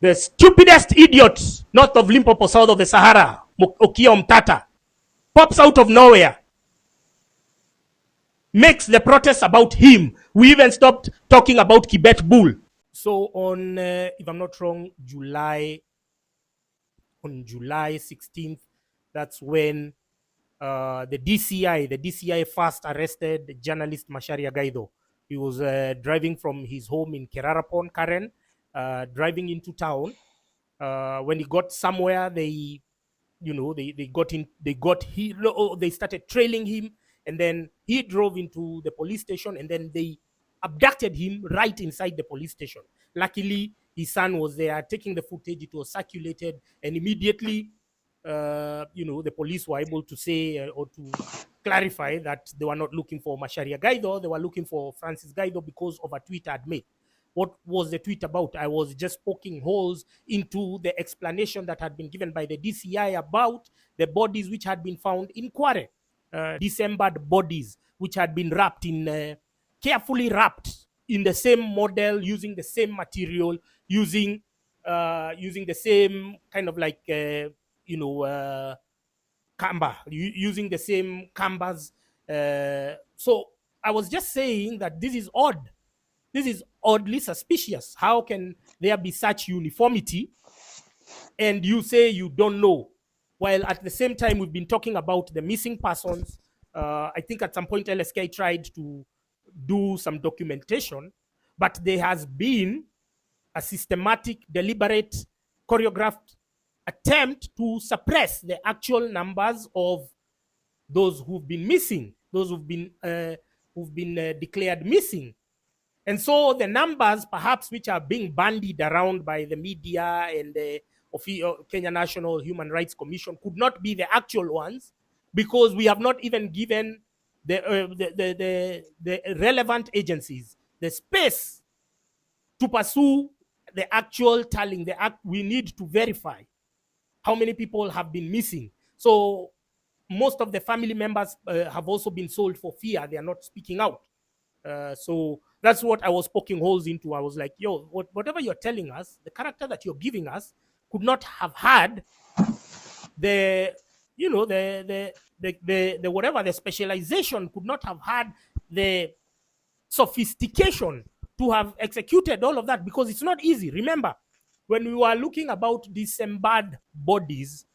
The stupidest idiot north of Limpopo, south of the Sahara, Omtata, pops out of nowhere, makes the protest about him. We even stopped talking about Kibet Bull. So on, if I'm not wrong, July 16th, that's when the DCI first arrested journalist Macharia Gaitho. He was driving from his home in Kerarapon, Karen, driving into town. When he got somewhere, they started trailing him, and then he drove into the police station, and then they abducted him right inside the police station. Luckily, his son was there taking the footage. It was circulated, and immediately, the police were able to say or to clarify that they were not looking for Macharia Gaitho. They were looking for Francis Gaitho because of a tweet I'd made. What was the tweet about? I was just poking holes into the explanation that had been given by the DCI about the bodies which had been found in Kware, dismembered bodies which had been wrapped in, carefully wrapped in the same model, using the same material, using the same kind of like kamba, using the same kambas. So I was just saying that this is odd. This is oddly suspicious. How can there be such uniformity and you say you don't know? While at the same time, we've been talking about the missing persons. I think at some point LSK tried to do some documentation, but there has been a systematic, deliberate, choreographed attempt to suppress the actual numbers of those who've been missing, those who've been declared missing. And so the numbers, perhaps, which are being bandied around by the media and the Kenya National Human Rights Commission could not be the actual ones, because we have not even given the relevant agencies the space to pursue the actual tallying. We need to verify how many people have been missing. So most of the family members have also been sold for fear. They are not speaking out. So that's what I was poking holes into. I was like, yo, whatever you're telling us, the character that you're giving us could not have had the whatever, the specialization, could not have had the sophistication to have executed all of that, because it's not easy. Remember, when we were looking about dismembered bodies,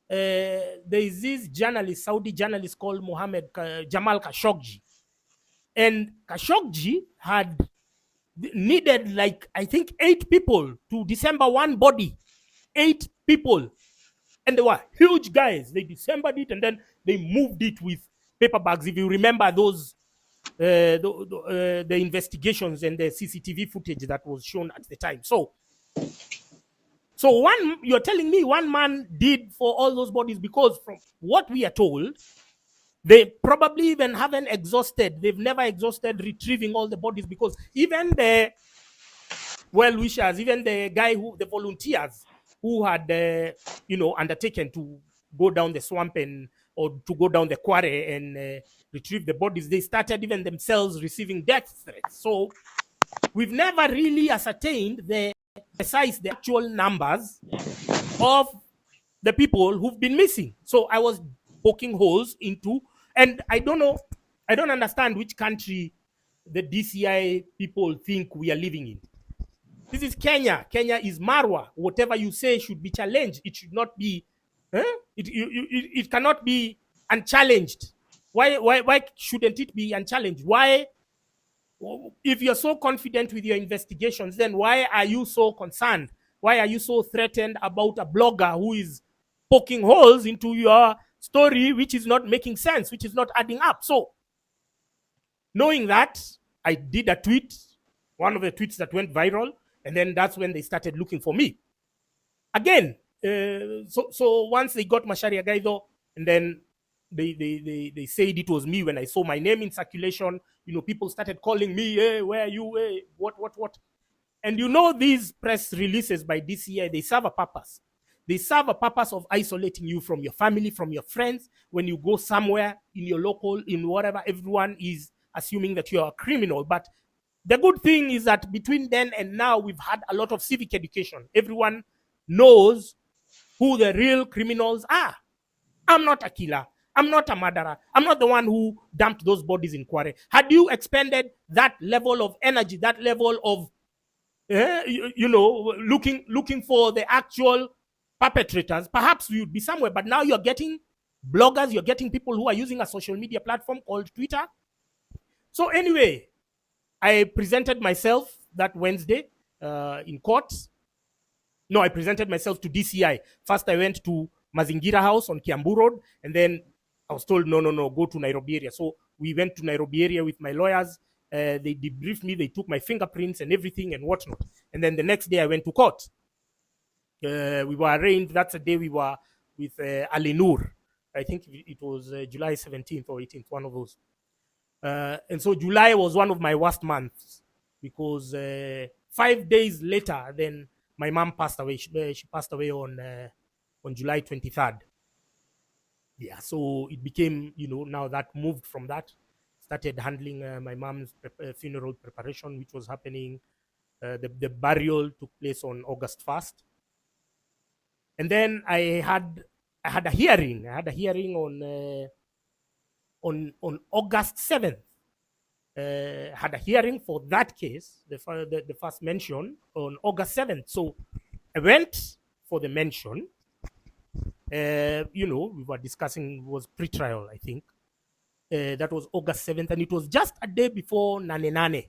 there is this journalist, Saudi journalist called Jamal Khashoggi. And Khashoggi had needed, like, I think 8 people to dismember one body. 8 people. And they were huge guys. They dismembered it and then they moved it with paper bags. If you remember those, the investigations and the CCTV footage that was shown at the time. So you're telling me one man did for all those bodies, because from what we are told, they probably even haven't exhausted. They've never exhausted retrieving all the bodies, because even the well-wishers, even the the volunteers who had, undertaken to go down the swamp or to go down the quarry and retrieve the bodies, they started even themselves receiving death threats. So we've never really ascertained the actual numbers of the people who've been missing. So I was poking holes into, and I don't understand which country the DCI people think we are living in. This is Kenya. Kenya is Marwa. Whatever you say should be challenged. It should not be, it cannot be unchallenged. Why shouldn't it be unchallenged? Why, if you're so confident with your investigations, then why are you so concerned? Why are you so threatened about a blogger who is poking holes into your story, which is not making sense, which is not adding up? So, knowing that, I did a tweet, one of the tweets that went viral, and then that's when they started looking for me. Again, so once they got Macharia Gaitho, and then they said it was me when I saw my name in circulation, people started calling me, hey, where are you? Hey, what? And these press releases by DCI, they serve a purpose. They serve a purpose of isolating you from your family, from your friends. When you go somewhere in your local, in whatever, everyone is assuming that you are a criminal. But The good thing is that between then and now, we've had a lot of civic education. Everyone knows who the real criminals are. I'm not a killer. I'm not a murderer. I'm not the one who dumped those bodies in Kware. Had you expended that level of energy, that level of, looking for the actual perpetrators, perhaps you'd be somewhere. But now you're getting bloggers, you're getting people who are using a social media platform called Twitter. So anyway, I presented myself that Wednesday in court. No, I presented myself to DCI. First, I went to Mazingira House on Kiambu Road, and then I was told, no, go to Nairobi area. So we went to Nairobi area with my lawyers. They debriefed me. They took my fingerprints and everything and whatnot. And then the next day, I went to court. We were arraigned. That's the day we were with Ali Noor. I think it was July 17th or 18th, one of those. And so July was one of my worst months because 5 days later, then my mom passed away. She passed away on July 23rd. Yeah, so it became, now that moved from that, started handling my mom's funeral preparation, which was happening. The burial took place on August 1st. And then I had a hearing. I had a hearing on August 7th. Had a hearing for that case, the first mention, on August 7th. So I went for the mention. We were discussing, was pre-trial, I think. That was August 7th, and it was just a day before Nane Nane.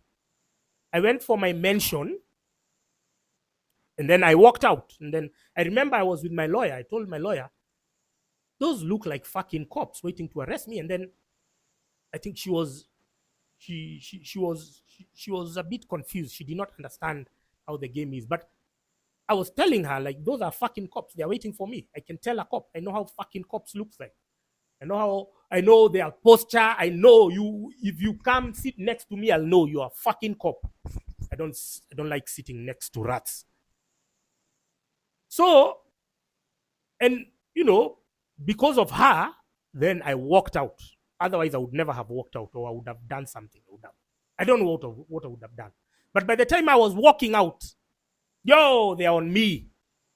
I went for my mention, and then I walked out. And then I remember I was with my lawyer. I told my lawyer, those look like fucking cops waiting to arrest me. And then I think she was a bit confused. She did not understand how the game is. But I was telling her, like, those are fucking cops. They are waiting for me. I can tell a cop. I know how fucking cops looks like. I know their posture. I know you. If you come sit next to me, I'll know you are a fucking cop. I don't like sitting next to rats. So, and because of her, then I walked out. Otherwise, I would never have walked out, or I would have done something. I don't know what I would have done. But by the time I was walking out, they're on me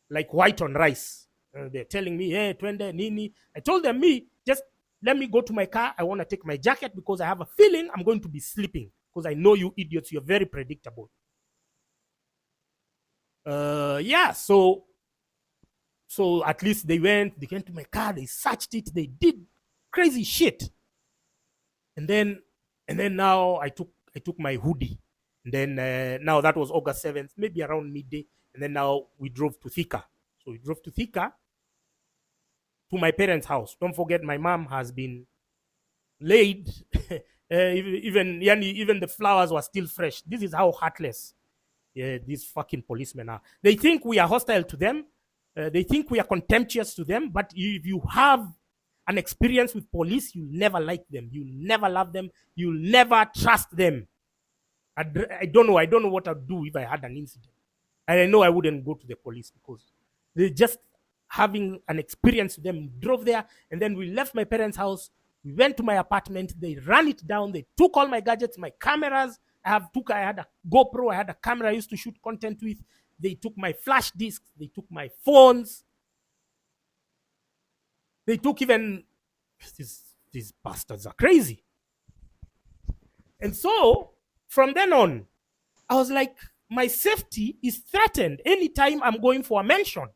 like white on rice. They're telling me, hey, twende, nini. I told them, just let me go to my car. I want to take my jacket because I have a feeling I'm going to be sleeping. Because I know you idiots, you're very predictable. So at least they went to my car, they searched it, they did crazy shit. And then now I took my hoodie. And then now that was August 7th, maybe around midday. And then now we drove to Thika. So we drove to Thika to my parents' house. Don't forget, my mom has been laid. Even the flowers were still fresh. This is how heartless these fucking policemen are. They think we are hostile to them. They think we are contemptuous to them. But if you have an experience with police, you'll never like them. You'll never love them. You'll never trust them. I don't know. I don't know what I'd do if I had an incident. And I know I wouldn't go to the police because they just having an experience with them. Drove there, and then we left my parents' house. We went to my apartment. They ran it down. They took all my gadgets, my cameras. I had a GoPro. I had a camera I used to shoot content with. They took my flash disks. They took my phones. They took even these bastards are crazy. And so from then on, I was like, my safety is threatened anytime I'm going for a mention.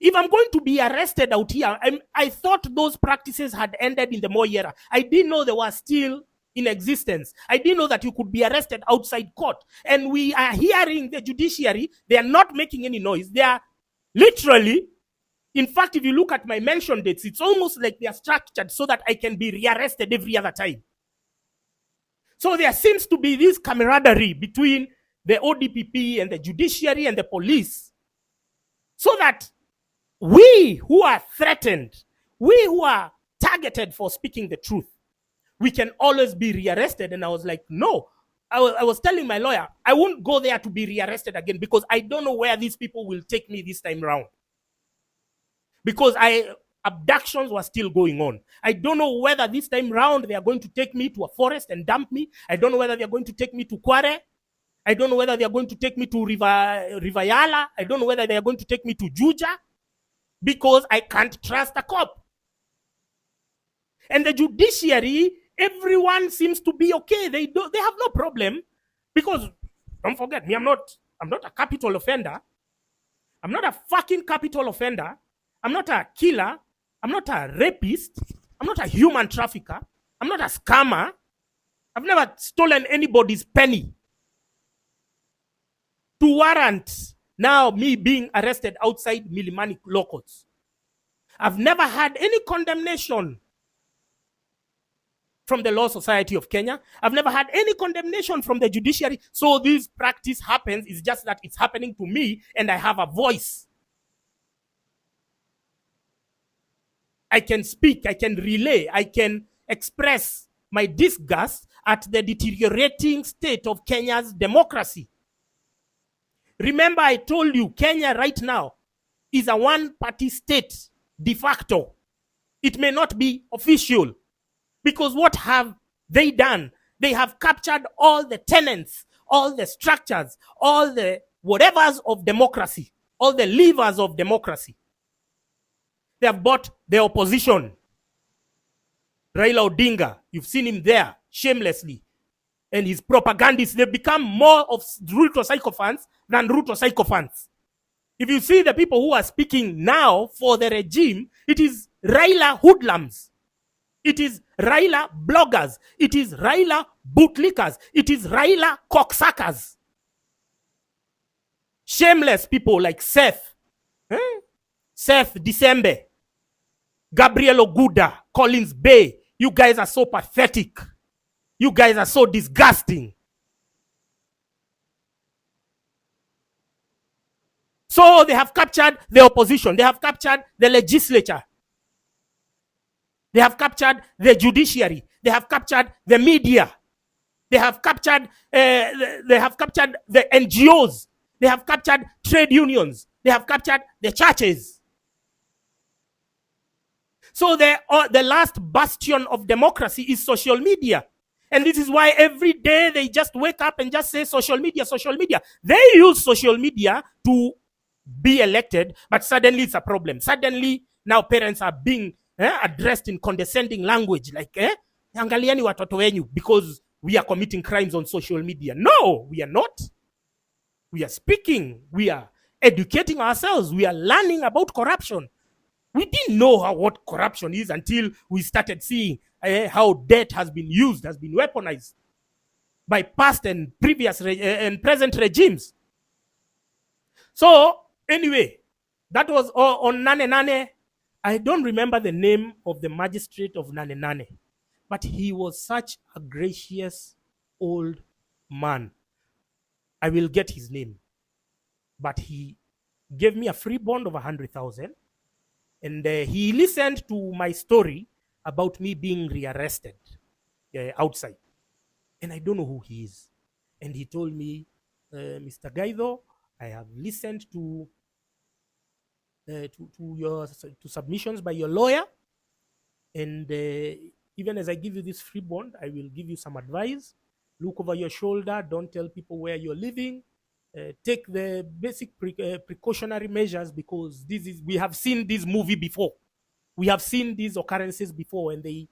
If I'm going to be arrested out here, I thought those practices had ended in the Moi era. I didn't know they were still in existence. I didn't know that you could be arrested outside court. And we are hearing the judiciary, they are not making any noise. They are literally, in fact, if you look at my mention dates, it's almost like they are structured so that I can be rearrested every other time. So there seems to be this camaraderie between the ODPP and the judiciary and the police, so that we who are threatened, we who are targeted for speaking the truth, we can always be rearrested. And I was like, no. I was telling my lawyer, I won't go there to be rearrested again because I don't know where these people will take me this time around. Because abductions were still going on. I don't know whether this time round they are going to take me to a forest and dump me. I don't know whether they are going to take me to Kware. I don't know whether they are going to take me to River Yala. I don't know whether they are going to take me to Juja, because I can't trust a cop. And the judiciary, everyone seems to be okay. They have no problem, because don't forget me, I'm not a capital offender. I'm not a fucking capital offender. I'm not a killer. I'm not a rapist. I'm not a human trafficker. I'm not a scammer. I've never stolen anybody's penny to warrant now me being arrested outside Milimani law courts. I've never had any condemnation from the Law Society of Kenya. I've never had any condemnation from the judiciary. So this practice happens. It's just that it's happening to me and I have a voice. I can speak, I can relay, I can express my disgust at the deteriorating state of Kenya's democracy. Remember, I told you, Kenya right now is a one-party state de facto. It may not be official, because what have they done? They have captured all the tenets, all the structures, all the whatevers of democracy, all the levers of democracy. They have bought the opposition. Raila Odinga, you've seen him there shamelessly. And his propagandists, they've become more of Ruto sycophants than Ruto sycophants. If you see the people who are speaking now for the regime, it is Raila hoodlums. It is Raila bloggers. It is Raila bootlickers. It is Raila cocksuckers. Shameless people like Seth. Seth December. Gabriel Oguda. Collins Bay. You guys are so pathetic. You guys are so disgusting. So they have captured the opposition. They have captured the legislature. They have captured the judiciary. They have captured the media. They have captured the NGOs. They have captured trade unions. They have captured the churches. So the last bastion of democracy is social media. And this is why every day they just wake up and just say social media, social media. They use social media to be elected, but suddenly it's a problem. Suddenly now parents are being addressed in condescending language, like angaliani watoto wenyu, because we are committing crimes on social media. No, we are not. We are speaking. We are educating ourselves. We are learning about corruption. We didn't know what corruption is until we started seeing how debt has been used, has been weaponized by past and previous and present regimes. So anyway, that was on Nane Nane. I don't remember the name of the magistrate of Nane Nane, but he was such a gracious old man. I will get his name. But he gave me a free bond of 100,000. And he listened to my story about me being rearrested outside. And I don't know who he is. And he told me, Mr. Gaitho, I have listened to submissions by your lawyer. And even as I give you this free bond, I will give you some advice. Look over your shoulder. Don't tell people where you're living. Take the basic precautionary measures, because we have seen this movie before. We have seen these occurrences before, and they,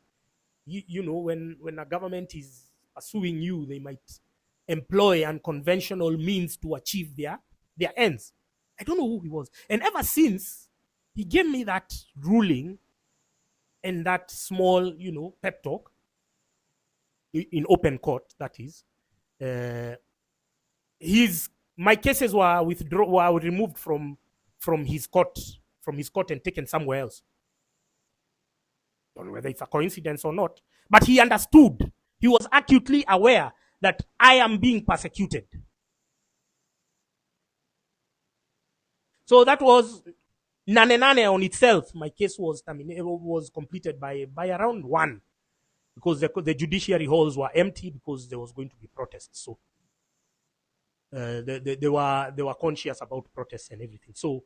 when a government is pursuing you, they might employ unconventional means to achieve their ends. I don't know who he was. And ever since he gave me that ruling and that small, pep talk in open court, that is, my cases were removed from his court and taken somewhere else. Don't know whether it's a coincidence or not, but he understood. He was acutely aware that I am being persecuted. So that was Nane Nane on itself. My case was completed by around 1, because the judiciary halls were empty because there was going to be protests. So they were conscious about protests and everything. So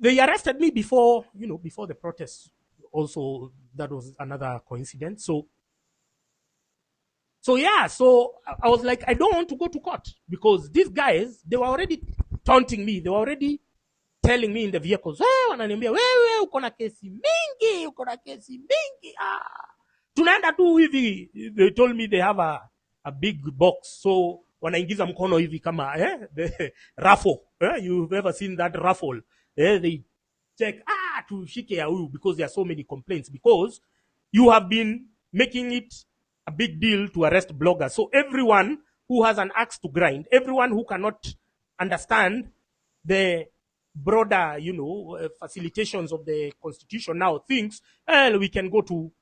They arrested me before, before the protests. Also, that was another coincidence. So yeah, so I was like, I don't want to go to court because these guys, they were already taunting me. They were already telling me in the vehicles, wananiambia, wewe uko na kesi mingi, uko na kesi mingi. Tunaenda tu hivi. They told me they have a big box. So wanaingiza mkono hivi kama the raffle. You've ever seen that raffle? They check tushike ya huyu because there are so many complaints, because you have been making it a big deal to arrest bloggers. So everyone who has an axe to grind, everyone who cannot understand the broader, facilitations of the constitution now thinks, well, we can go to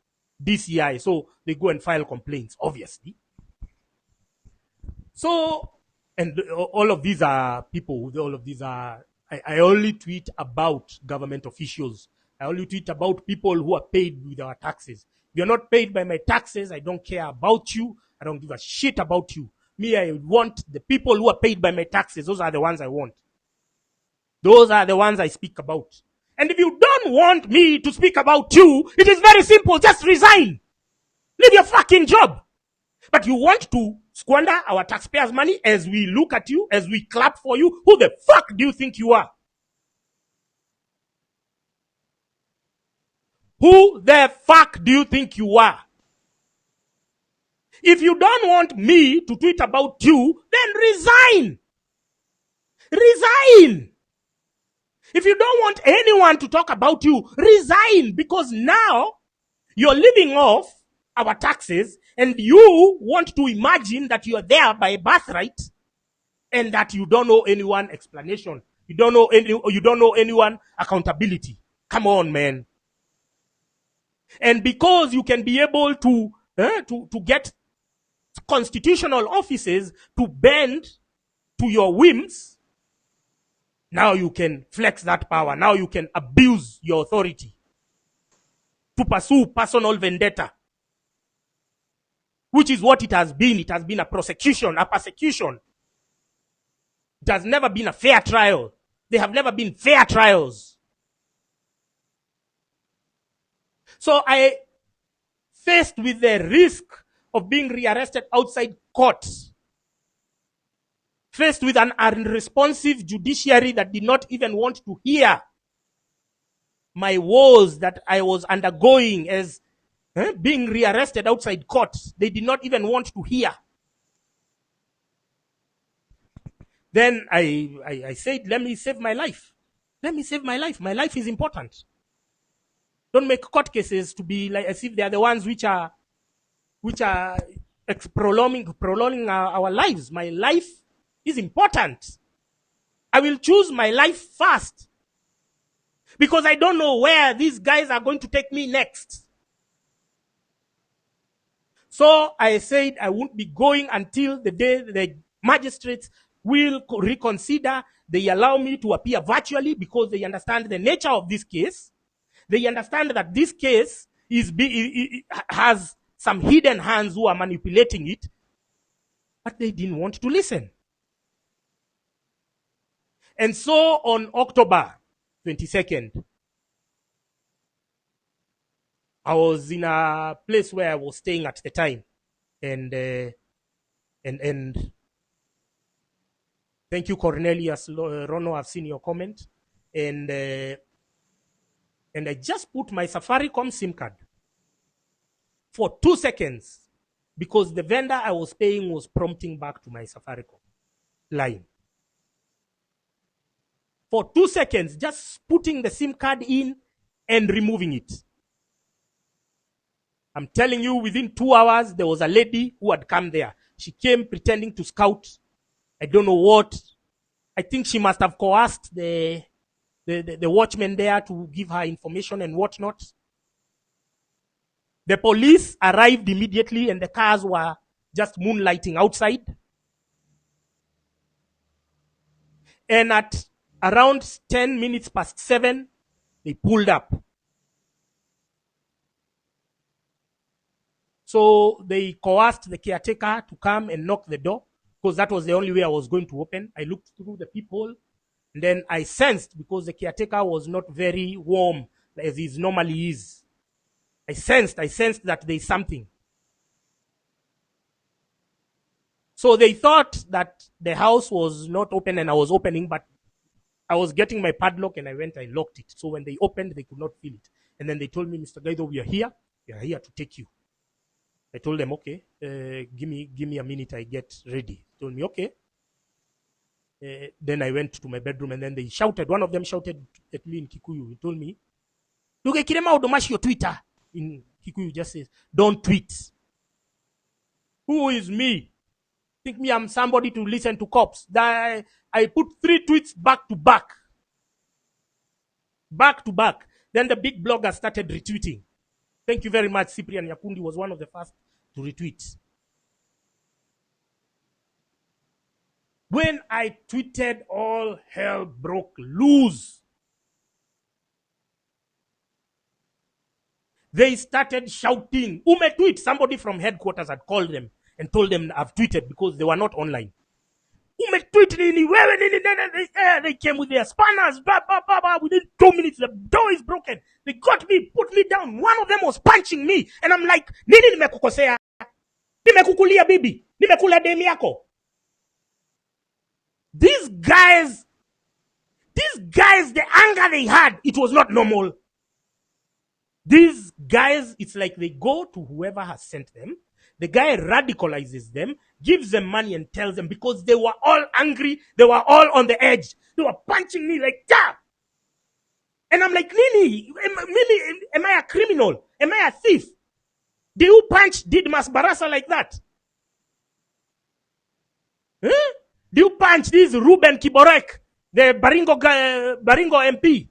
DCI. So they go and file complaints, obviously. So, and all of these are people, all of these are, I only tweet about government officials. I only tweet about people who are paid with our taxes. If you're not paid by my taxes, I don't care about you. I don't give a shit about you. Me, I want the people who are paid by my taxes. Those are the ones I want. Those are the ones I speak about. And if you don't want me to speak about you, it is very simple. Just resign. Leave your fucking job. But you want to squander our taxpayers' money as we look at you, as we clap for you. Who the fuck do you think you are? Who the fuck do you think you are? If you don't want me to tweet about you, then resign. Resign. If you don't want anyone to talk about you, resign, because now you're living off our taxes and you want to imagine that you are there by birthright and that you don't know anyone explanation. You don't know anyone accountability. Come on, man. And because you can be able to get constitutional offices to bend to your whims, now you can flex that power. Now you can abuse your authority to pursue personal vendetta, which is what it has been. It has been a prosecution, a persecution. It has never been a fair trial. There have never been fair trials. So I, faced with the risk of being rearrested outside court, faced with an unresponsive judiciary that did not even want to hear my woes that I was undergoing as being rearrested outside court. They did not even want to hear. Then I said, let me save my life. Let me save my life. My life is important. Don't make court cases to be like as if they are the ones which are prolonging our lives. My life is important. I will choose my life first because I don't know where these guys are going to take me next. So I said I won't be going until the day the magistrates will reconsider. They allow me to appear virtually because they understand the nature of this case. They understand that this case has some hidden hands who are manipulating it, but they didn't want to listen. And so on October 22nd, I was in a place where I was staying at the time, and thank you, Cornelius Rono. I've seen your comment, and I just put my Safaricom SIM card for 2 seconds because the vendor I was paying was prompting back to my Safaricom line. For 2 seconds, just putting the SIM card in and removing it. I'm telling you, within 2 hours, there was a lady who had come there. She came pretending to scout. I don't know what. I think she must have coerced the watchman there to give her information and whatnot. The police arrived immediately and the cars were just moonlighting outside. And at around 10 minutes past 7, they pulled up. So they coerced the caretaker to come and knock the door because that was the only way I was going to open. I looked through the people. And then I sensed, because the caretaker was not very warm as he normally is, I sensed that there is something. So they thought that the house was not open and I was opening, but I was getting my padlock and I locked it. So when they opened, they could not feel it. And then they told me, Mr. Gaitho, we are here to take you. I told them, okay, give me a minute, I get ready. They told me, okay. Then I went to my bedroom and then they shouted. One of them shouted at me in Kikuyu. He told me, "Luge kirema odomashi your Twitter." In Kikuyu just says, "Don't tweet." Who is me? Think me I'm somebody to listen to cops. That I put 3 tweets back to back. Back to back. Then the big blogger started retweeting. Thank you very much. Cyprian Yakundi was one of the first to retweet. When I tweeted, all hell broke loose. They started shouting, "Ume tweet." Somebody from headquarters had called them and told them I've tweeted because they were not online. Ume tweet nini, they came with their spanners, within 2 minutes, the door is broken. They got me, put me down. One of them was punching me. And I'm like, nini nimekukosea? Nimekukulia bibi? Nimekula demi yako? These guys, the anger they had, it was not normal. These guys, it's like they go to whoever has sent them. The guy radicalizes them, gives them money and tells them, because they were all angry, they were all on the edge. They were punching me like, "Ja!" And I'm like, Nini, am I a criminal? Am I a thief? Do you punch Didmas Barasa like that? Huh? Do you punch this Ruben Kiborek, the Baringo MP,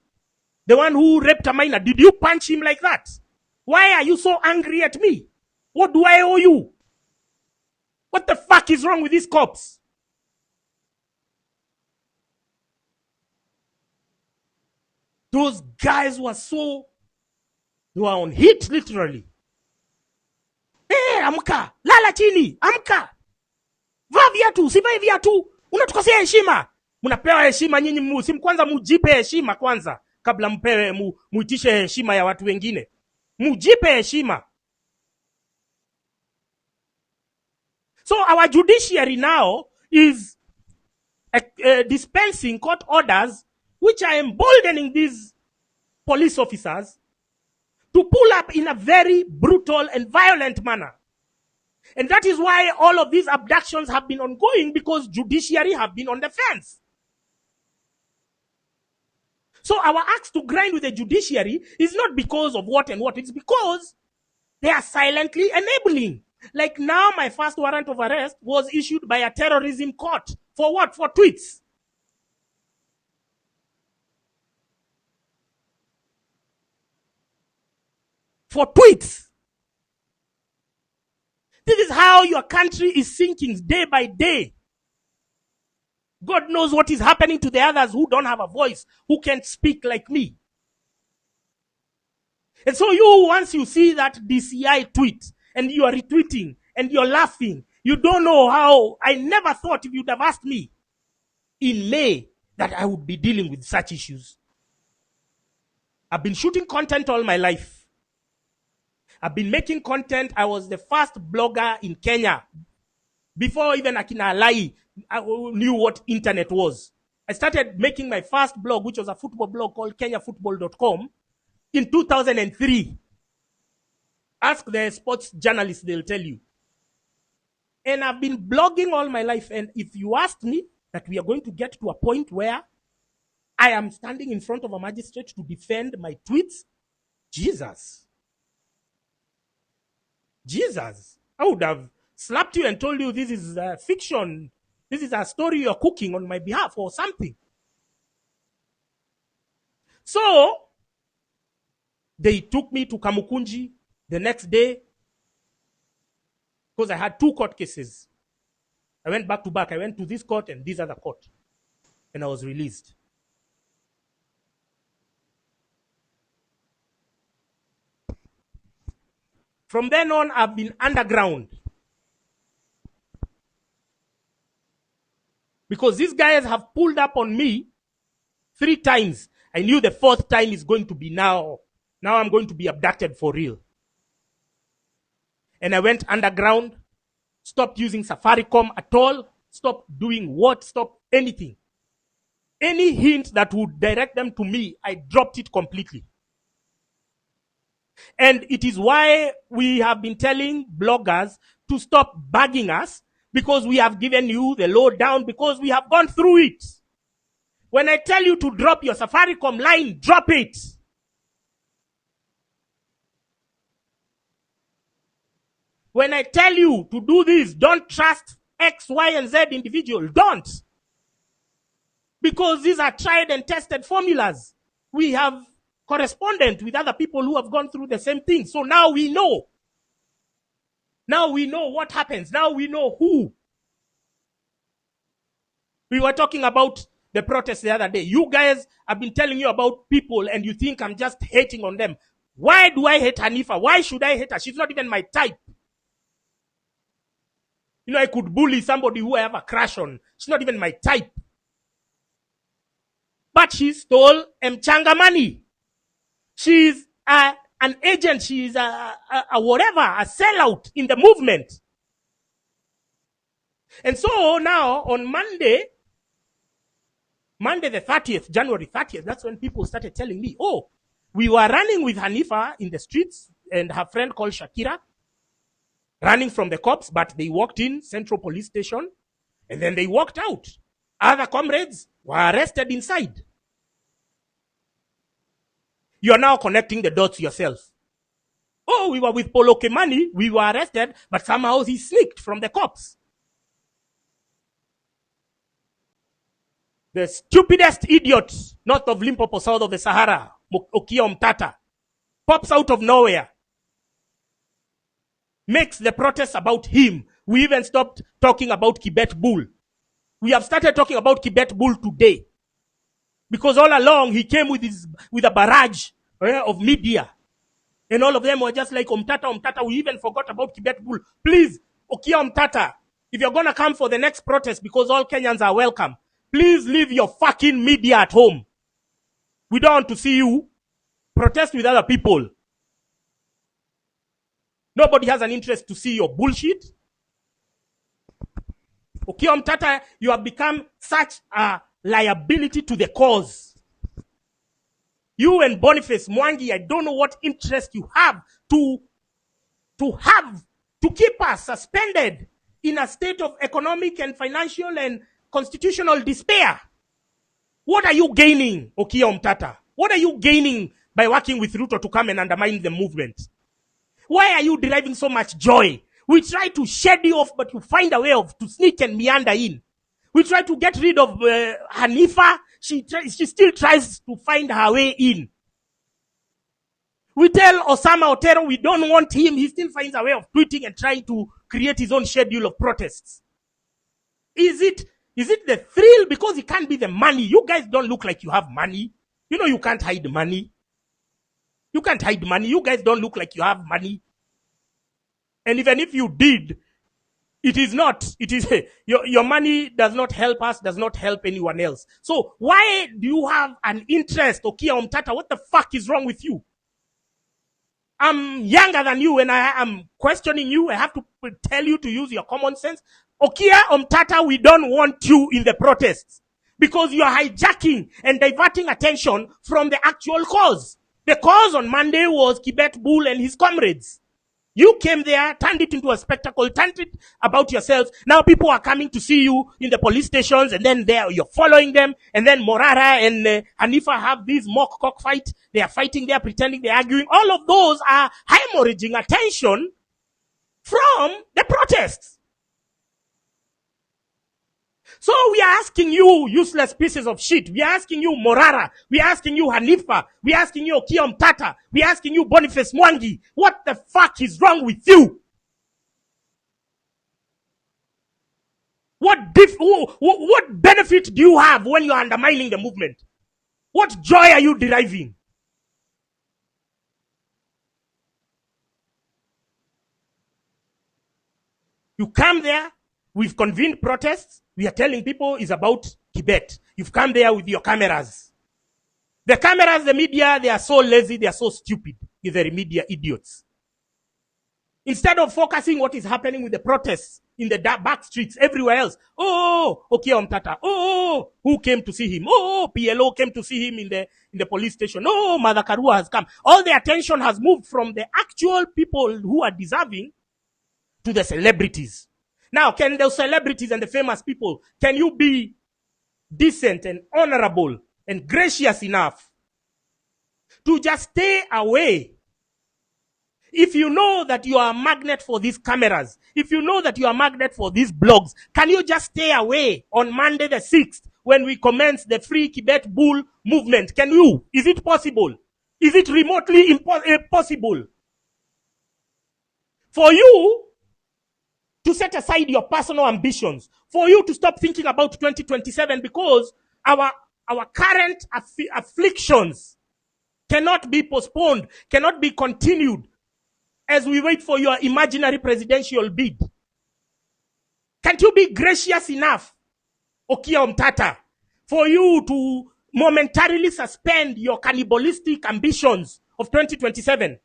the one who raped a minor? Did you punch him like that? Why are you so angry at me? What do I owe you? What the fuck is wrong with these cops? Those guys were they were on hit, literally. Hey, amka, lala chini, amka. Vaa viatu, sivai viatu. Unatukosea heshima. Mnapewa heshima nyinyi, kwanza mujipe heshima kwanza kabla mpewe muitishe heshima ya watu wengine. Mujipe heshima. So our judiciary now is dispensing court orders which are emboldening these police officers to pull up in a very brutal and violent manner. And that is why all of these abductions have been ongoing, because judiciary have been on the fence. So our axe to grind with the judiciary is not because of what and what. It's because they are silently enabling. Like now, my first warrant of arrest was issued by a terrorism court. For what? For tweets. For tweets. This is how your country is sinking day by day. God knows what is happening to the others who don't have a voice, who can't speak like me. And so once you see that DCI tweet, and you are retweeting, and you're laughing, you don't know how. I never thought, if you'd have asked me in May, that I would be dealing with such issues. I've been shooting content all my life. I've been making content. I was the first blogger in Kenya. Before even Akina Alai knew what internet was. I started making my first blog, which was a football blog called kenyafootball.com, in 2003. Ask the sports journalists, they'll tell you. And I've been blogging all my life. And if you asked me that we are going to get to a point where I am standing in front of a magistrate to defend my tweets, Jesus, I would have slapped you and told you this is fiction. This is a story you're cooking on my behalf or something. So, they took me to Kamukunji the next day because I had 2 court cases. I went back to back. I went to this court and this other court. And I was released. From then on, I've been underground. Because these guys have pulled up on me 3 times. I knew the 4th time is going to be now. Now I'm going to be abducted for real. And I went underground, stopped using Safaricom at all, stopped doing what, stopped anything. Any hint that would direct them to me, I dropped it completely. And it is why we have been telling bloggers to stop bugging us, because we have given you the lowdown, because we have gone through it. When I tell you to drop your Safaricom line, drop it. When I tell you to do this, don't trust X, Y, and Z individual. Don't. Because these are tried and tested formulas. We have correspondent with other people who have gone through the same thing. So now we know. Now we know what happens. Now we know who. We were talking about the protest the other day. You guys have been telling you about people and you think I'm just hating on them. Why do I hate Hanifa? Why should I hate her? She's not even my type. You know, I could bully somebody who I have a crush on. She's not even my type. But she stole Mchanga money. She's an agent. She's a whatever, a sellout in the movement. And so now on Monday the 30th, January 30th, that's when people started telling me, oh, we were running with Hanifa in the streets and her friend called Shakira, running from the cops, but they walked in Central Police Station and then they walked out. Other comrades were arrested inside. You are now connecting the dots yourself. Oh, we were with Polo Kemani, we were arrested, but somehow he sneaked from the cops. The stupidest idiot north of Limpopo, south of the Sahara, Omtata, pops out of nowhere, makes the protest about him. We even stopped talking about Kibet Bull. We have started talking about Kibet Bull today. Because all along he came with a barrage of media. And all of them were just like Omtata. We even forgot about Kibet Bull. Please, Omtata, if you're going to come for the next protest, because all Kenyans are welcome, please leave your fucking media at home. We don't want to see you protest with other people. Nobody has an interest to see your bullshit. Omtata, you have become such a liability to the cause. You and Boniface Mwangi, I don't know what interest you have to keep us suspended in a state of economic and financial and constitutional despair. What are you gaining, Omtata? What are you gaining by working with Ruto to come and undermine the movement? Why are you deriving so much joy? We try to shed you off, but you find a way to sneak and meander in. We try to get rid of Hanifa. She still tries to find her way in. We tell Osama Otero we don't want him. He still finds a way of tweeting and trying to create his own schedule of protests. Is it the thrill? Because it can't be the money. You guys don't look like you have money. You know you can't hide money. You can't hide money. You guys don't look like you have money. And even if you did, it is your money does not help us, does not help anyone else. So why do you have an interest, Omtata? What the fuck is wrong with you? I'm younger than you and I am questioning you. I have to tell you to use your common sense. Omtata, we don't want you in the protests because you are hijacking and diverting attention from the actual cause. The cause on Monday was Kibet Bull and his comrades. You came there, turned it into a spectacle, turned it about yourself. Now people are coming to see you in the police stations, and then you're following them. And then Morara and Hanifa have this mock cockfight. They are fighting there, pretending they're arguing. All of those are hemorrhaging attention from the protests. So we are asking you, useless pieces of shit. We are asking you, Morara. We are asking you, Hanifa. We are asking you, Omtata. We are asking you, Boniface Mwangi. What the fuck is wrong with you? What benefit do you have when you are undermining the movement? What joy are you deriving? You come there, we've convened protests. We are telling people it's about Tibet. You've come there with your cameras. The cameras, the media, they are so lazy, they are so stupid. They're media idiots. Instead of focusing what is happening with the protests in the back streets everywhere else. Oh, okay, Omtata. Oh, who came to see him? Oh, PLO came to see him in the police station. Oh, Mother Karua has come. All the attention has moved from the actual people who are deserving to the celebrities. Now, can those celebrities and the famous people, can you be decent and honorable and gracious enough to just stay away? If you know that you are a magnet for these cameras, if you know that you are a magnet for these blogs, can you just stay away on Monday the 6th when we commence the Free Kibet Bull movement? Can you? Is it possible? Is it remotely possible for you to set aside your personal ambitions, for you to stop thinking about 2027 because our current afflictions cannot be postponed, cannot be continued as we wait for your imaginary presidential bid? Can't you be gracious enough, Okia Omtata, for you to momentarily suspend your cannibalistic ambitions of 2027?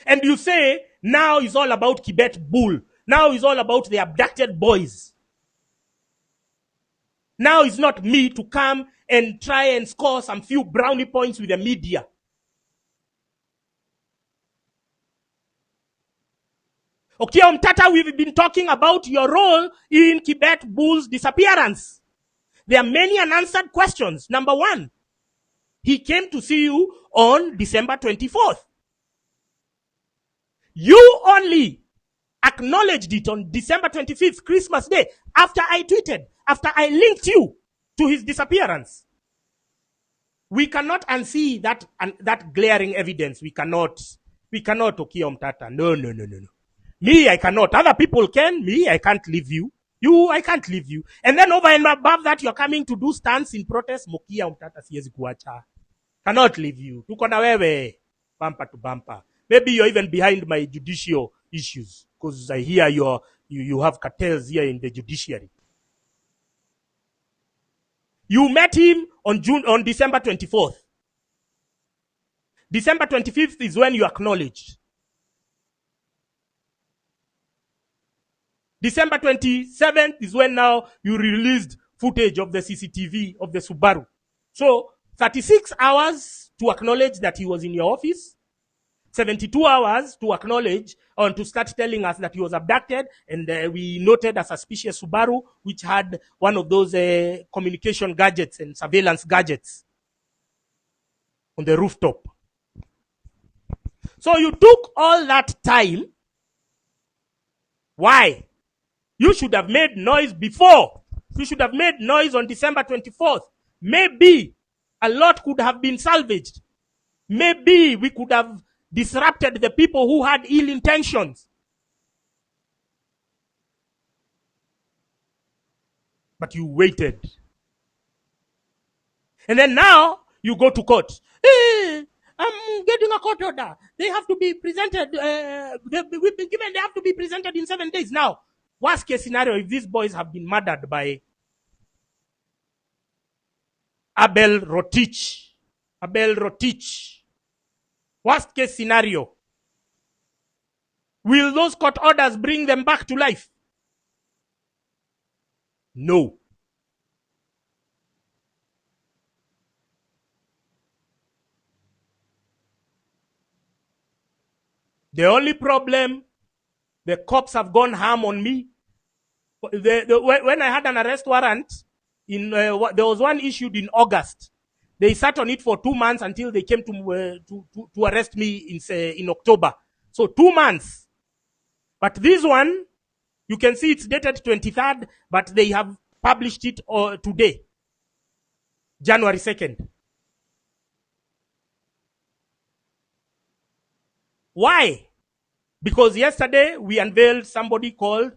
And you say, now is all about Kibet Bull. Now is all about the abducted boys. Now it's not me to come and try and score some few brownie points with the media. Okay, Omtata, we've been talking about your role in Kibet Bull's disappearance. There are many unanswered questions. Number one, he came to see you on December 24th. You only acknowledged it on December 25th, Christmas Day, after I tweeted, after I linked you to his disappearance. We cannot unsee that glaring evidence. We cannot, okay, Omtata. No. Me, I cannot. Other people can. Me, I can't leave you. I can't leave you. And then over and above that, you're coming to do stands in protest. Mokia Omtata siwezi kuacha. Cannot leave you. Tuko na wewe. Bumper to bumper. Maybe you're even behind my judicial issues, because I hear you have cartels here in the judiciary. You met him on December 24th. December 25th is when you acknowledged. December 27th is when now you released footage of the CCTV of the Subaru. So 36 hours to acknowledge that he was in your office. 72 hours to acknowledge and to start telling us that he was abducted, and we noted a suspicious Subaru which had one of those communication gadgets and surveillance gadgets on the rooftop. So you took all that time. Why? You should have made noise before. You should have made noise on December 24th. Maybe a lot could have been salvaged. Maybe we could have disrupted the people who had ill intentions. But you waited. And then now you go to court. Hey, I'm getting a court order. They have to be presented. We've been given they have to be presented in 7 days. Now, worst case scenario, if these boys have been murdered by Abel Rotich. Worst case scenario. Will those court orders bring them back to life? No. The only problem, the cops have gone ham on me. When I had an arrest warrant, there was one issued in August. They sat on it for 2 months until they came to arrest me in October. So 2 months. But this one, you can see it's dated 23rd, but they have published it today, January 2nd. Why? Because yesterday we unveiled somebody called,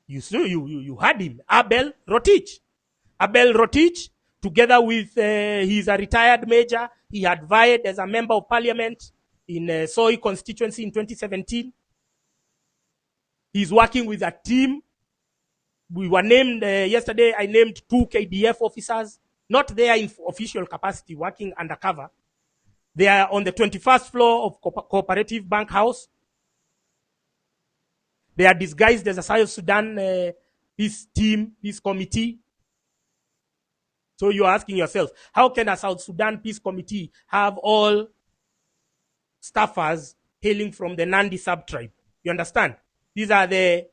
you heard him, Abel Rotich. Abel Rotich, together with he's a retired major. He had vied as a member of parliament in Soy constituency in 2017. He's working with a team We were named, yesterday I named 2 KDF officers, not there in official capacity, working undercover. They are on the 21st floor of Cooperative Bank House. They are disguised as a South Sudan peace team, peace committee. So you're asking yourself, how can a South Sudan peace committee have all staffers hailing from the Nandi sub-tribe? You understand? These are the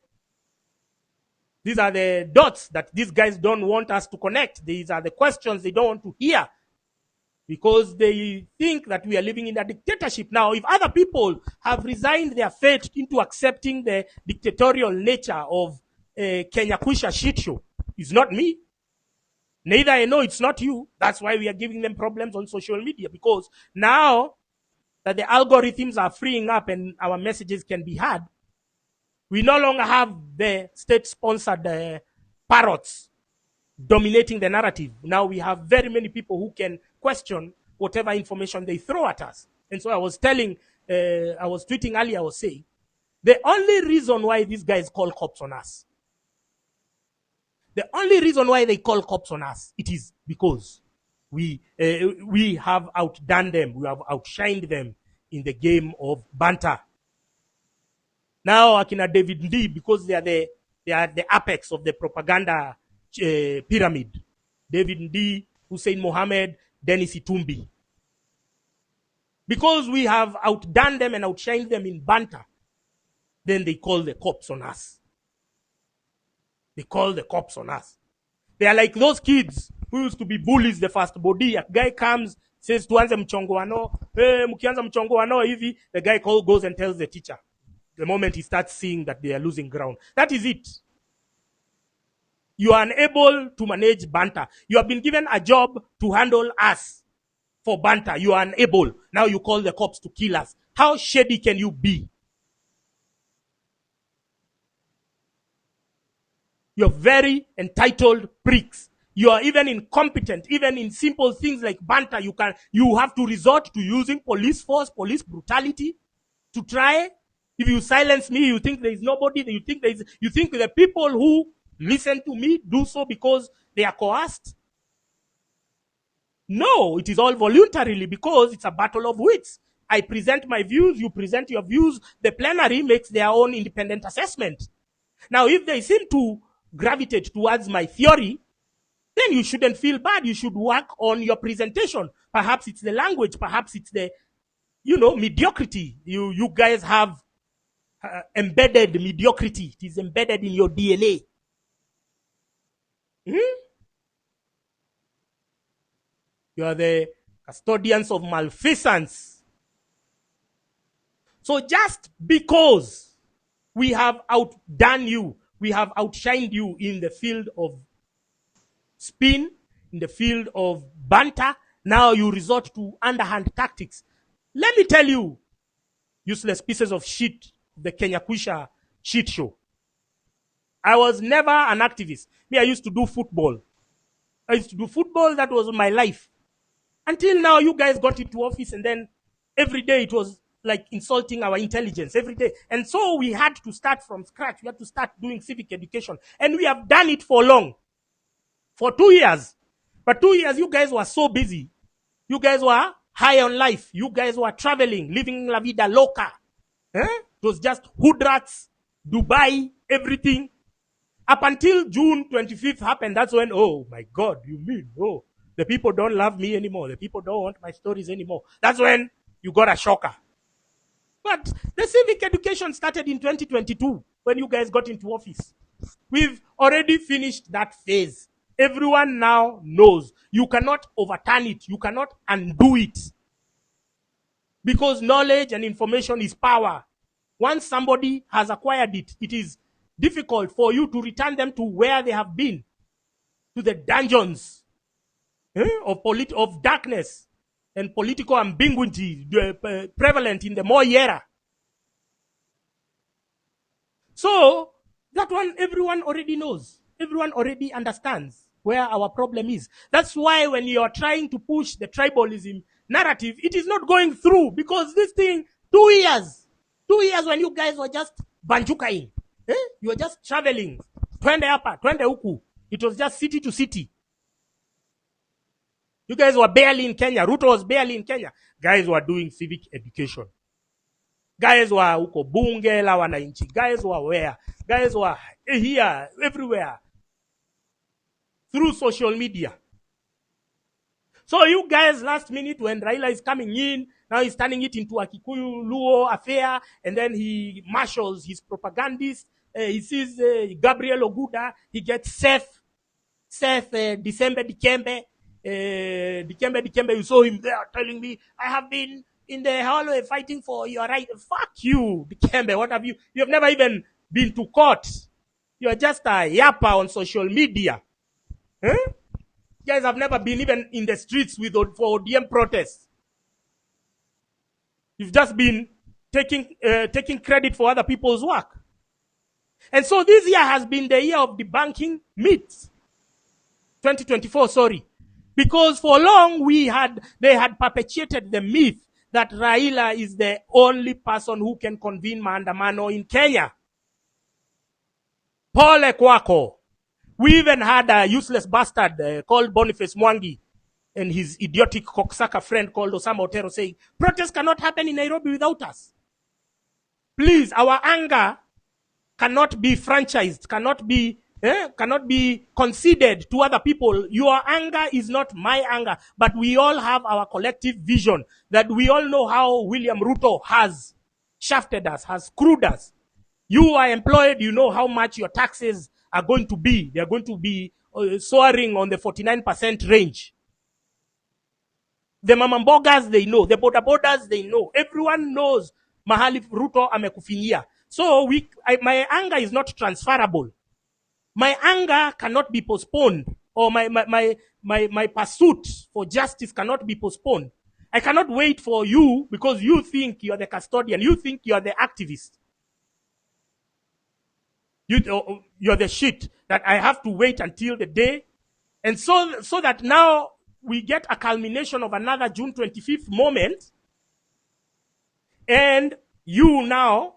dots that these guys don't want us to connect. These are the questions they don't want to hear, because they think that we are living in a dictatorship. Now, if other people have resigned their fate into accepting the dictatorial nature of Kenya Kwisha shit show, it's not me. Neither I know it's not you. That's why we are giving them problems on social media, because now that the algorithms are freeing up and our messages can be heard, we no longer have the state-sponsored parrots dominating the narrative. Now we have very many people who can question whatever information they throw at us. And so I was tweeting earlier, I was saying, the only reason why these guys call cops on us, the only reason why they call cops on us, it is because we have outdone them, we have outshined them in the game of banter. Now, Akina David D, because they are the apex of the propaganda pyramid. David D, Hussein Mohammed, Dennis Itumbi. Because we have outdone them and outshined them in banter, then they call the cops on us. They call the cops on us. They are like those kids who used to be bullies the first body. A guy comes, says, tuanze mchongo wano, mukianza mchongo wano hivi, the guy goes and tells the teacher. The moment he starts seeing that they are losing ground. That is it. You are unable to manage banter. You have been given a job to handle us for banter. You are unable. Now you call the cops to kill us. How shady can you be? You're very entitled pricks. You are even incompetent, even in simple things like banter. You have to resort to using police force, police brutality to try. If you silence me, you think there is nobody. You think the people who listen to me do so because they are coerced. No, it is all voluntarily, because it's a battle of wits. I present my views, you present your views. The plenary makes their own independent assessment. Now, if they seem to gravitate towards my theory, then you shouldn't feel bad. You should work on your presentation. Perhaps it's the language. Perhaps it's the, mediocrity. You guys have embedded mediocrity. It is embedded in your DNA. You are the custodians of malfeasance. So just because we have outdone you, we have outshined you in the field of spin, in the field of banter, now you resort to underhand tactics. Let me tell you, useless pieces of shit, the Kenya Kwisha shit show. I was never an activist. Me, I used to do football. That was my life. Until now, you guys got into office, and then every day it was like insulting our intelligence every day. And so we had to start from scratch. We had to start doing civic education. And we have done it for long. For 2 years. But 2 years, you guys were so busy. You guys were high on life. You guys were traveling, living la vida loca. It was just hood rats, Dubai, everything. Up until June 25th happened, that's when, oh my God, you mean, oh, the people don't love me anymore. The people don't want my stories anymore. That's when you got a shocker. But the civic education started in 2022 when you guys got into office. We've already finished that phase. Everyone now knows. You cannot overturn it. You cannot undo it. Because knowledge and information is power. Once somebody has acquired it, it is difficult for you to return them to where they have been. To the dungeons of darkness and political ambiguity prevalent in the Moi era. So, that one everyone already knows. Everyone already understands where our problem is. That's why when you are trying to push the tribalism narrative, it is not going through, because this thing, 2 years when you guys were just banjukaing, you were just traveling, twende hapa, twende huku. It was just city to city. You guys were barely in Kenya. Ruto was barely in Kenya. Guys were doing civic education. Guys were huko bunge la wananchi. Guys were where? Guys were here, everywhere. Through social media. So you guys last minute when Raila is coming in, now he's turning it into a Kikuyu Luo affair, and then he marshals his propagandists. He sees Gabriel Oguda, he gets Seth Dikembe, you saw him there telling me, I have been in the hallway fighting for your right. Fuck you, Dikembe, what have you? You have never even been to court. You're just a yapper on social media. Huh? You guys have never been even in the streets for ODM protests. You've just been taking credit for other people's work. And so this year has been the year of debunking myths. 2024, sorry. Because for long they had perpetuated the myth that Raila is the only person who can convene maandamano in Kenya. Pole kwako. We even had a useless bastard called Boniface Mwangi and his idiotic cocksucker friend called Osama Otero saying, protests cannot happen in Nairobi without us. Please, our anger cannot be franchised, cannot be conceded to other people. Your anger is not my anger, but we all have our collective vision that we all know how William Ruto has shafted us, has screwed us. You are employed, you know how much your taxes are going to be. They are going to be soaring on the 49% range. The mamambogas, they know. The bodabodas, they know. Everyone knows mahali Ruto amekufinyia. So my anger is not transferable. My anger cannot be postponed, or my pursuit for justice cannot be postponed. I cannot wait for you because you think you are the custodian. You think you are the activist. You're the shit that I have to wait until the day. And so that now we get a culmination of another June 25th moment. And you now,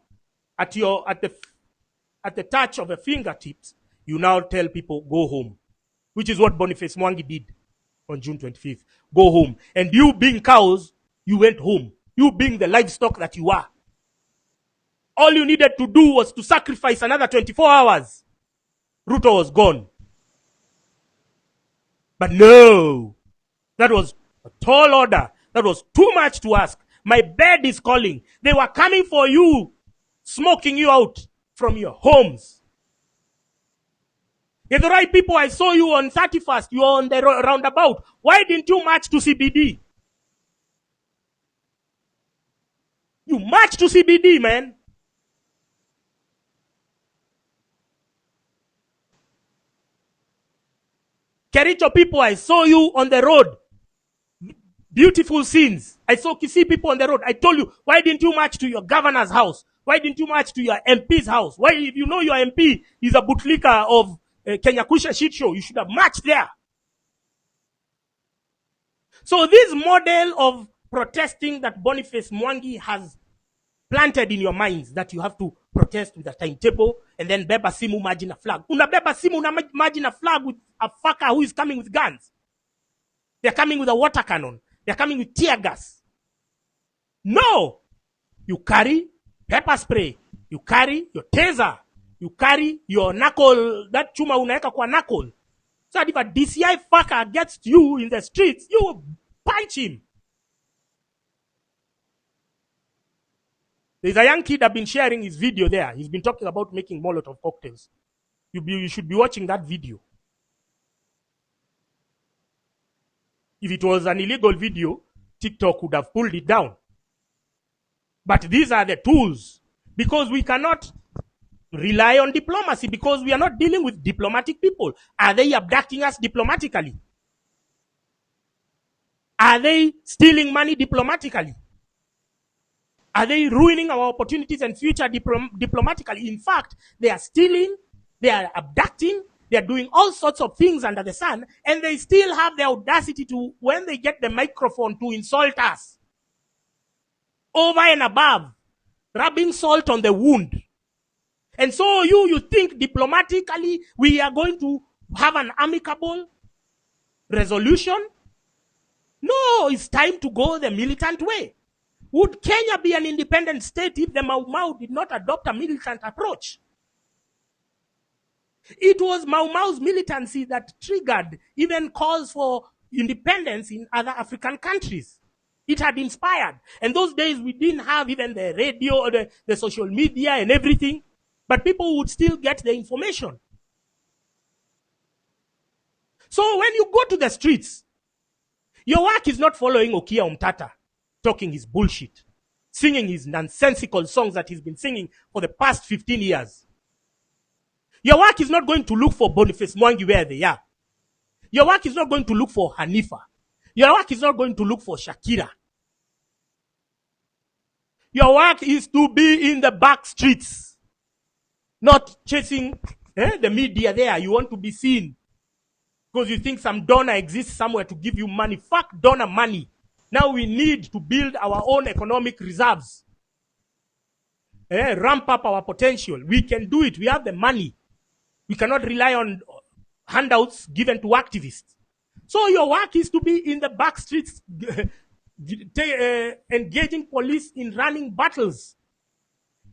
at the touch of a fingertips, you now tell people, go home. Which is what Boniface Mwangi did on June 25th. Go home. And you being cows, you went home. You being the livestock that you are. All you needed to do was to sacrifice another 24 hours. Ruto was gone. But no. That was a tall order. That was too much to ask. My bed is calling. They were coming for you, smoking you out from your homes. You're the right people. I saw you on 31st. You were on the roundabout. Why didn't you march to CBD? You marched to CBD, man. Kericho people, I saw you on the road. Beautiful scenes. I saw Kisii people on the road. I told you, why didn't you march to your governor's house? Why didn't you march to your MP's house? Why, if you know your MP is a bootlicker of Kenya Kusha shit show, you should have marched there. So this model of protesting that Boniface Mwangi has planted in your minds, that you have to protest with a timetable and then beba simu margin a flag. Una beba simu una margin a flag with a fucker who is coming with guns. They're coming with a water cannon. They're coming with tear gas. No! You carry pepper spray. You carry your taser. You carry your knuckle, that chuma unaeka kwa knuckle. So that if a DCI fucker gets you in the streets, you will punch him. There's a young kid I've been sharing his video there. He's been talking about making Molotov cocktails. You should be watching that video. If it was an illegal video, TikTok would have pulled it down. But these are the tools. Because we cannot rely on diplomacy, because we are not dealing with diplomatic people. Are they abducting us diplomatically? Are they stealing money diplomatically? Are they ruining our opportunities and future diplomatically? In fact, they are stealing, they are abducting, they are doing all sorts of things under the sun, and they still have the audacity to, when they get the microphone, to insult us. Over and above, rubbing salt on the wound. And so you think diplomatically we are going to have an amicable resolution? No, it's time to go the militant way. Would Kenya be an independent state if the Mau Mau did not adopt a militant approach? It was Mau Mau's militancy that triggered even calls for independence in other African countries. It had inspired. And those days we didn't have even the radio or the social media and everything, but people would still get the information. So when you go to the streets, your work is not following Okia Omtata, talking his bullshit, singing his nonsensical songs that he's been singing for the past 15 years. Your work is not going to look for Boniface Mwangi where they are. Your work is not going to look for Hanifa. Your work is not going to look for Shakira. Your work is to be in the back streets, not chasing the media there. You want to be seen because you think some donor exists somewhere to give you money. Fuck donor money. Now we need to build our own economic reserves. Ramp up our potential. We can do it. We have the money. We cannot rely on handouts given to activists. So your work is to be in the back streets, engaging police in running battles.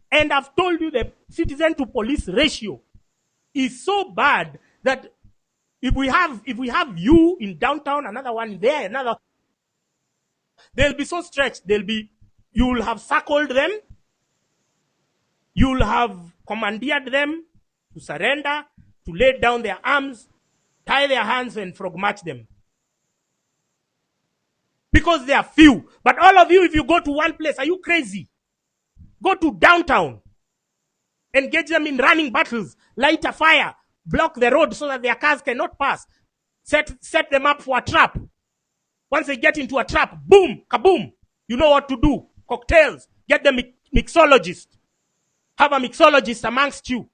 And I've told you the citizen to police ratio is so bad that if we have you in downtown, another one there, another, they'll be so stretched. You'll have circled them. You'll have commandeered them to surrender, to lay down their arms, tie their hands, and frog march them. Because they are few. But all of you, if you go to one place, are you crazy? Go to downtown. Engage them in running battles. Light a fire. Block the road so that their cars cannot pass. Set them up for a trap. Once they get into a trap, boom, kaboom. You know what to do. Cocktails. Get the mixologist. Have a mixologist amongst you.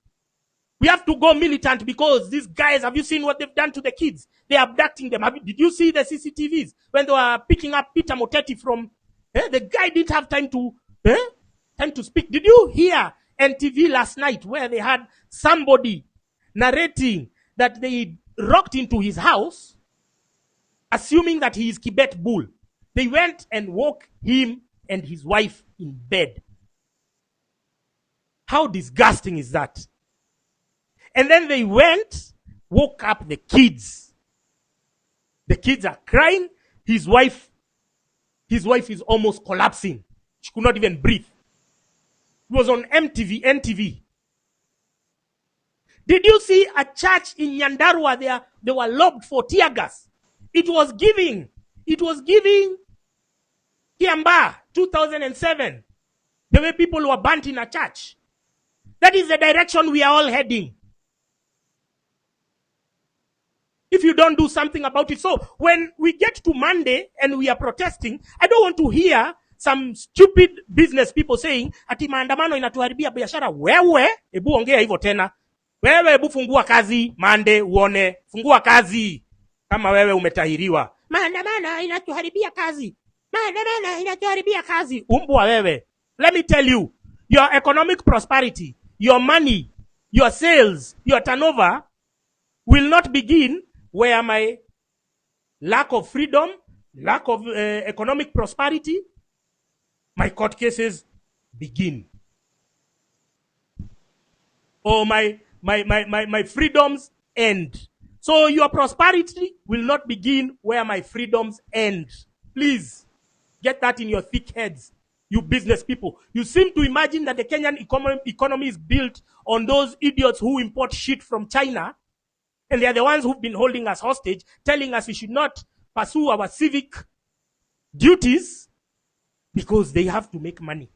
We have to go militant because these guys, have you seen what they've done to the kids? They're abducting them. Did you see the CCTVs when they were picking up Peter Moteti from, the guy didn't have time to speak. Did you hear NTV last night where they had somebody narrating that they rocked into his house, assuming that he is Kibet Bull. They went and woke him and his wife in bed. How disgusting is that? And then they went, woke up the kids. The kids are crying. His wife is almost collapsing. She could not even breathe. It was on NTV. Did you see a church in Nyandarua there? They were lobbed for tear gas. It was giving Kiamba 2007. The way people were burnt in a church. That is the direction we are all heading. If you don't do something about it. So when we get to Monday and we are protesting, I don't want to hear some stupid business people saying, ati maandamano inatuharibia biashara. Wewe, ebu ongea hivyo tena. Wewe ebu fungua kazi, Monday uone. Fungua kazi. Kama wewe umetahiriwa. Maandamano inatuharibia kazi. Maandamano inatuharibia kazi. Umbwa wewe. Let me tell you, your economic prosperity, your money, your sales, your turnover will not begin where my lack of freedom, lack of economic prosperity, my court cases begin. Or my freedoms end. So your prosperity will not begin where my freedoms end. Please, get that in your thick heads, you business people. You seem to imagine that the Kenyan economy is built on those idiots who import shit from China, and they are the ones who've been holding us hostage, telling us we should not pursue our civic duties because they have to make money.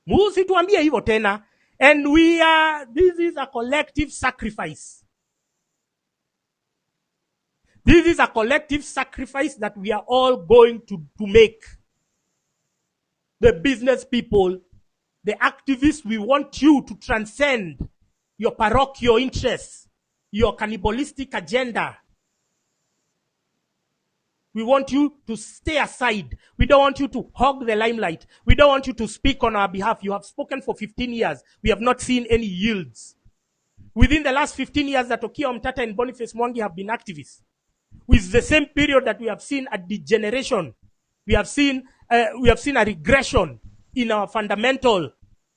Musituambie hivyo tena. And this is a collective sacrifice. This is a collective sacrifice that we are all going to make. The business people, the activists, we want you to transcend your parochial interests, your cannibalistic agenda. We want you to stay aside. We don't want you to hog the limelight. We don't want you to speak on our behalf. You have spoken for 15 years. We have not seen any yields. Within the last 15 years that Okiya Omtata and Boniface Mwangi have been activists, with the same period that we have seen a degeneration, we have seen a regression in our fundamental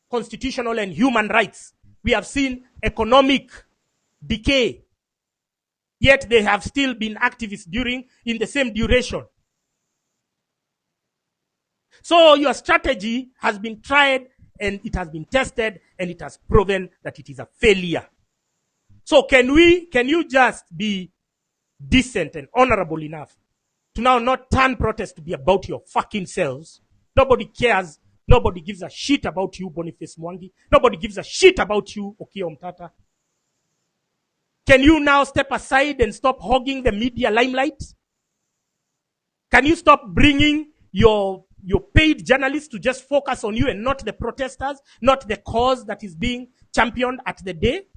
constitutional and human rights. We have seen economic decay. Yet they have still been activists in the same duration. So your strategy has been tried and it has been tested and it has proven that it is a failure. So can you just be decent and honorable enough to now not turn protest to be about your fucking selves? Nobody cares. Nobody gives a shit about you, Boniface Mwangi. Nobody gives a shit about you, Okiya Omtata. Can you now step aside and stop hogging the media limelight? Can you stop bringing your paid journalists to just focus on you and not the protesters, not the cause that is being championed at the day?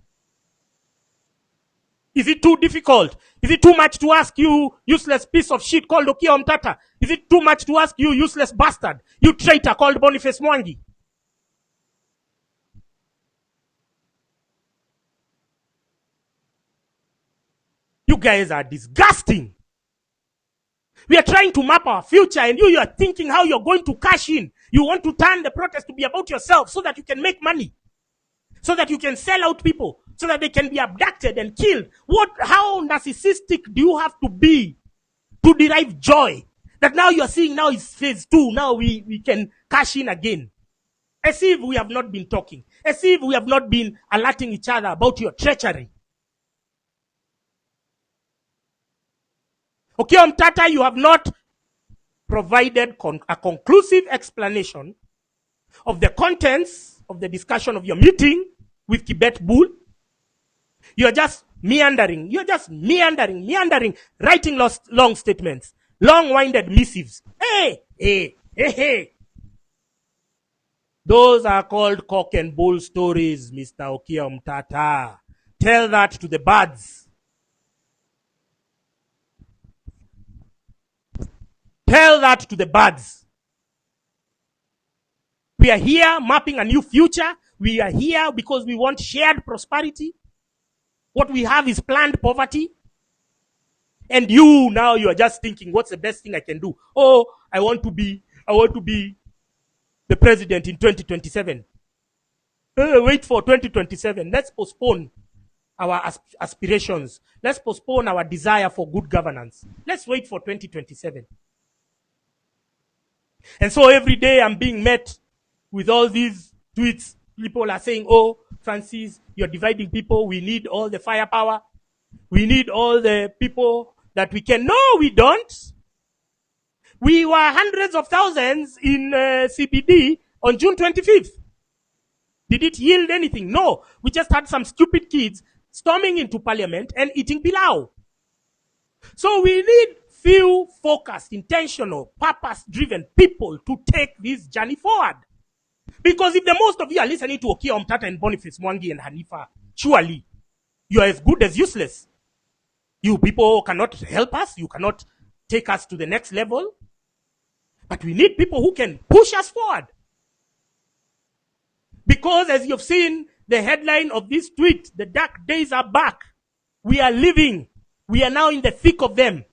Is it too difficult? Is it too much to ask you, useless piece of shit called Okiya Omtata? Is it too much to ask you, useless bastard, you traitor called Boniface Mwangi? You guys are disgusting. We are trying to map our future and you are thinking how you're going to cash in. You want to turn the protest to be about yourself so that you can make money. So that you can sell out people. So that they can be abducted and killed. How narcissistic do you have to be to derive joy? That now you're seeing now is phase 2. Now we can cash in again. As if we have not been talking. As if we have not been alerting each other about your treachery. Okiya Omtata, you have not provided a conclusive explanation of the contents of the discussion of your meeting with Kibet Bull. You're just meandering. Writing long statements, long-winded missives. Hey. Those are called cock and bull stories, Mr. Okiya Omtata. Tell that to the birds. Tell that to the birds. We are here mapping a new future. We are here because we want shared prosperity. What we have is planned poverty. And you are just thinking, what's the best thing I can do? Oh, I want to be the president in 2027. Wait for 2027. Let's postpone our aspirations. Let's postpone our desire for good governance. Let's wait for 2027. And so every day I'm being met with all these tweets. People are saying, oh, Francis, you're dividing people. We need all the firepower. We need all the people that we can. No, we don't. We were hundreds of thousands in CBD on June 25th. Did it yield anything? No. We just had some stupid kids storming into parliament and eating pilau. So we need few focused, intentional, purpose-driven people to take this journey forward. Because if the most of you are listening to Okiya Omtata and Boniface Mwangi and Hanifa, surely you are as good as useless. You people cannot help us. You cannot take us to the next level. But we need people who can push us forward. Because as you've seen the headline of this tweet, the dark days are back. We are living. We are now in the thick of them.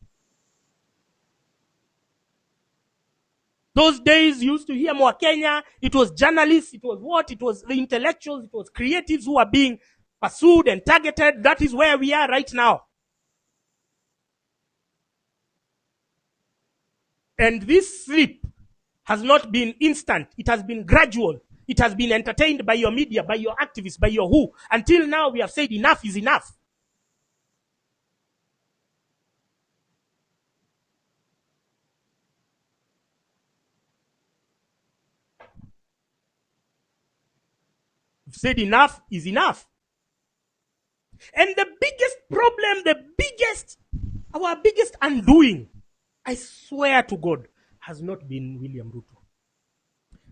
Those days you used to hear more Kenya. It was journalists. It was what? It was the intellectuals. It was creatives who are being pursued and targeted. That is where we are right now. And this sleep has not been instant. It has been gradual. It has been entertained by your media, by your activists, by your who. Until now we have said enough is enough. We've said enough is enough. And the biggest problem, our biggest undoing, I swear to God, has not been William Ruto.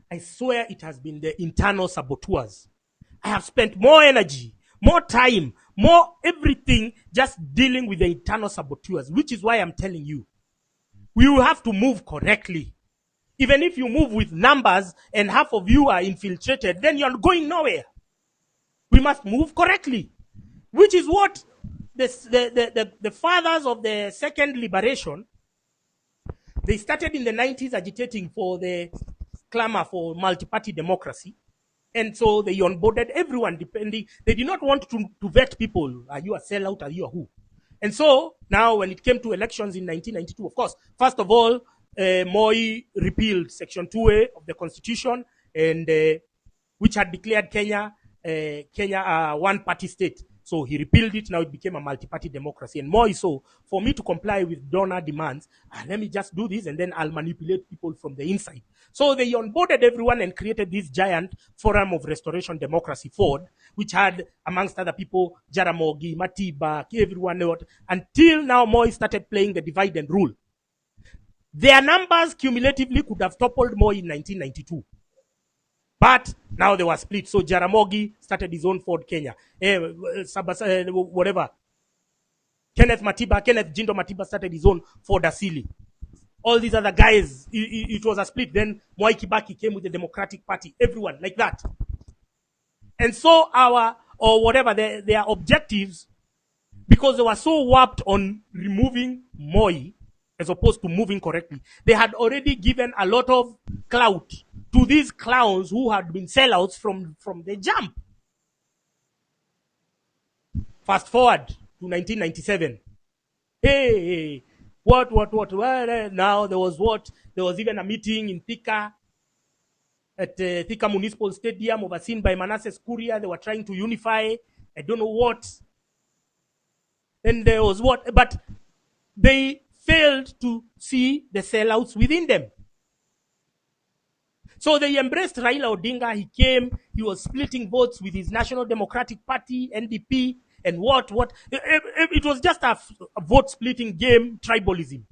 I swear it has been the internal saboteurs. I have spent more energy, more time, more everything just dealing with the internal saboteurs, which is why I'm telling you, we will have to move correctly. Even if you move with numbers and half of you are infiltrated, then you're going nowhere. We must move correctly, which is what the fathers of the second liberation, they started in the 90s agitating for the clamor for multi-party democracy. And so they onboarded everyone depending. They did not want to vet people. Are you a sellout? Are you a who? And so now when it came to elections in 1992, of course, first of all, Moi repealed Section 2A of the Constitution, and which had declared Kenya a one-party state. So he repealed it. Now it became a multi-party democracy. And Moi, so for me to comply with donor demands, let me just do this, and then I'll manipulate people from the inside. So they onboarded everyone and created this giant Forum of Restoration Democracy, FORD, which had, amongst other people, Jaramogi, Matiba, everyone else, until now Moi started playing the divide and rule. Their numbers cumulatively could have toppled Moi in 1992. But now they were split. So Jaramogi started his own Ford Kenya. Whatever. Kenneth Jindo Matiba started his own Ford Asili. All these other guys, it was a split. Then Mwai Kibaki came with the Democratic Party. Everyone, like that. And so their objectives, because they were so warped on removing Moi, as opposed to moving correctly, they had already given a lot of clout to these clowns who had been sellouts from the jump. Fast forward to 1997. Hey, what? Now there was even a meeting in Thika, at Thika Municipal Stadium, overseen by Manasseh Kuria. They were trying to unify, I don't know what. And there was but they failed to see the sellouts within them. So they embraced Raila Odinga. He came, he was splitting votes with his National Democratic Party, NDP, and what. It was just a vote splitting game, tribalism.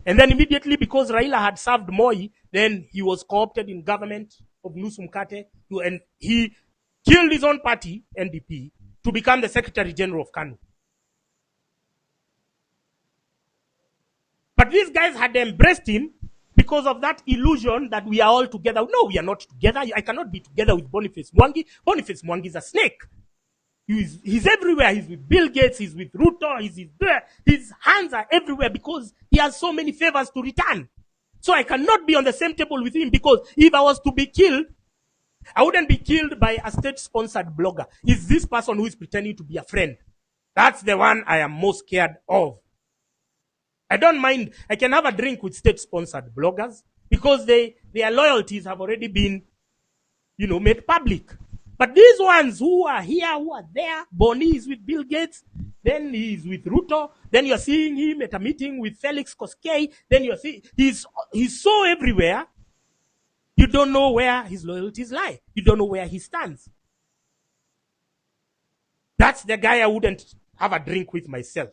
And then immediately, because Raila had served Moi, then he was co-opted in government of Nusu Mkate, and he killed his own party, NDP, to become the Secretary General of KANU. But these guys had embraced him because of that illusion that we are all together. No, we are not together. I cannot be together with Boniface Mwangi. Boniface Mwangi is a snake. He's everywhere. He's with Bill Gates. He's with Ruto. He's there. His hands are everywhere because he has so many favors to return. So I cannot be on the same table with him, because if I was to be killed, I wouldn't be killed by a state-sponsored blogger. It's this person who is pretending to be a friend. That's the one I am most scared of. I don't mind. I can have a drink with state-sponsored bloggers because their loyalties have already been, made public. But these ones who are here, who are there, Boni is with Bill Gates, then he's with Ruto, then you're seeing him at a meeting with Felix Koskei, then you're seeing, he's so everywhere, you don't know where his loyalties lie. You don't know where he stands. That's the guy I wouldn't have a drink with myself.